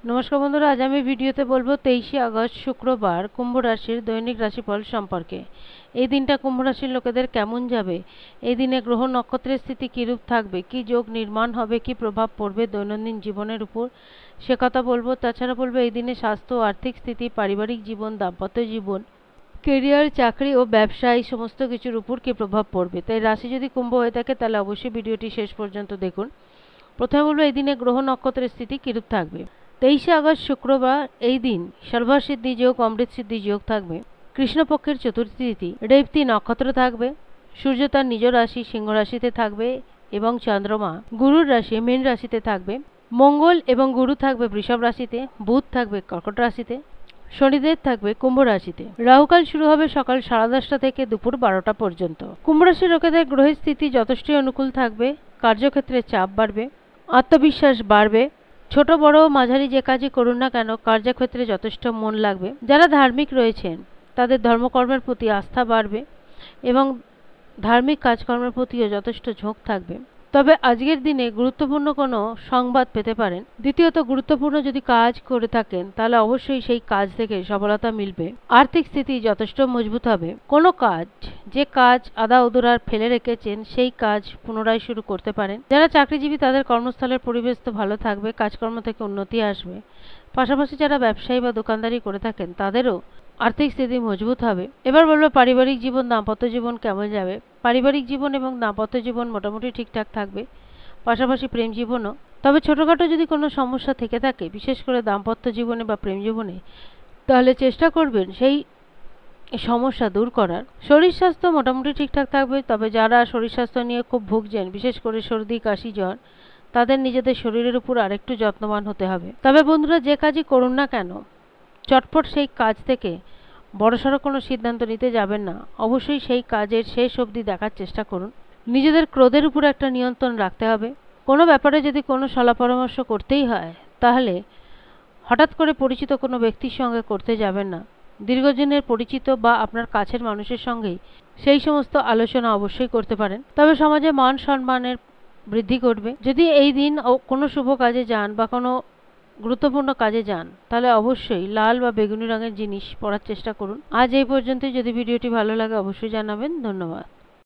নমস্কার বন্ধুরা, আজ আমি ভিডিওতে বলবো 23শে আগস্ট শুক্রবার কুম্ভ রাশির দৈনিক রাশিফল সম্পর্কে। এই দিনটা কুম্ভ রাশির লোকেদের কেমন যাবে, এই দিনে গ্রহ নক্ষত্রের স্থিতি কীরূপ থাকবে, কি যোগ নির্মাণ হবে, কি প্রভাব পড়বে দৈনন্দিন জীবনের উপর, সে কথা বলবো। তাছাড়া বলবো এই দিনে স্বাস্থ্য, আর্থিক স্থিতি, পারিবারিক জীবন, দাম্পত্য জীবন, কেরিয়ার, চাকরি ও ব্যবসা এই সমস্ত কিছুর উপর কী প্রভাব পড়বে। তাই রাশি যদি কুম্ভ হয়ে থাকে তাহলে অবশ্যই ভিডিওটি শেষ পর্যন্ত দেখুন। প্রথমে বলবো এই দিনে গ্রহ নক্ষত্রের স্থিতি কীরূপ থাকবে। 23শে আগস্ট শুক্রবার এই দিন সর্বসিদ্ধি যোগ, অমৃত সিদ্ধি যোগ থাকবে। কৃষ্ণপক্ষের চতুর্থী তিথি, রেবতী নক্ষত্র থাকবে। সূর্য তার নিজ রাশি সিংহ রাশিতে থাকবে এবং চন্দ্রমা গুরুর রাশি মীন রাশিতে থাকবে। মঙ্গল এবং গুরু থাকবে বৃষভ রাশিতে, বুধ থাকবে কর্কট রাশিতে, শনিদেব থাকবে কুম্ভ রাশিতে। রাহুকাল শুরু হবে সকাল 10:30 থেকে দুপুর 12টা পর্যন্ত। কুম্ভ রাশির লোকেদের গ্রহের স্থিতি যথেষ্টই অনুকূল থাকবে। কার্যক্ষেত্রে চাপ বাড়বে, আত্মবিশ্বাস বাড়বে। ছোট বড় মাঝারি যে কাজই করুন না কেন কার্যক্ষেত্রে যথেষ্ট মন লাগবে। যারা ধার্মিক রয়েছেন তাদের ধর্মকর্মের প্রতি আস্থা বাড়বে এবং ধার্মিক কাজকর্মের প্রতিও যথেষ্ট ঝোঁক থাকবে। তবে আজকের দিনে গুরুত্বপূর্ণ কোনো সংবাদ পেতে পারেন। দ্বিতীয়ত, গুরুত্বপূর্ণ যদি কাজ করে থাকেন তাহলে অবশ্যই সেই কাজ থেকে সফলতা মিলবে। আর্থিক স্থিতি যথেষ্ট মজবুত হবে। কোনো কাজ, যে কাজ আধা অধুরা ফেলে রেখেছেন সেই কাজ পুনরায় শুরু করতে পারেন। যারা চাকরিজীবী তাদের কর্মস্থলের পরিবেশ তো ভালো থাকবে, কাজকর্ম থেকে উন্নতি আসবে। পাশাপাশি যারা ব্যবসায়ী বা দোকানদারি করে থাকেন তাদেরও আর্থিক স্থিতি মজবুত হবে। এবার বলবো পারিবারিক জীবন, দাম্পত্য জীবন কেমন যাবে। পারিবারিক জীবন এবং দাম্পত্য জীবন মোটামুটি ঠিকঠাক থাকবে, পাশাপাশি প্রেম জীবনও। তবে ছোটোখাটো যদি কোনো সমস্যা থেকে থাকে, বিশেষ করে দাম্পত্য জীবনে বা প্রেম জীবনে, তাহলে চেষ্টা করবেন সেই সমস্যা দূর করার। শরীর স্বাস্থ্য মোটামুটি ঠিকঠাক থাকবে। তবে যারা শরীর স্বাস্থ্য নিয়ে খুব ভুগছেন, বিশেষ করে সর্দি, কাশি, জ্বর, তাদের নিজেদের শরীরের উপর আরেকটু যত্নবান হতে হবে। তবে বন্ধুরা, যে কাজই করুন না কেন চটপট সেই কাজ থেকে বড়সড় কোনো সিদ্ধান্ত নিতে যাবেন না। অবশ্যই সেই কাজের শেষ অবধি দেখার চেষ্টা করুন। নিজেদের ক্রোধের উপর একটা নিয়ন্ত্রণ রাখতে হবে। কোনো ব্যাপারে যদি কোনো সলা পরামর্শ করতেই হয় তাহলে হঠাৎ করে পরিচিত কোনো ব্যক্তির সঙ্গে করতে যাবেন না। দীর্ঘদিনের পরিচিত বা আপনার কাছের মানুষের সঙ্গেই সেই সমস্ত আলোচনা অবশ্যই করতে পারেন। তবে সমাজে মান সম্মানের বৃদ্ধি ঘটবে। যদি এই দিন কোনো শুভ কাজে যান বা কোনো গুরুত্বপূর্ণ কাজে যান তাহলে অবশ্যই লাল বা বেগুনি রঙের জিনিস পরার চেষ্টা করুন। আজ এই পর্যন্তই। যদি ভিডিওটি ভালো লাগে অবশ্যই জানাবেন। ধন্যবাদ।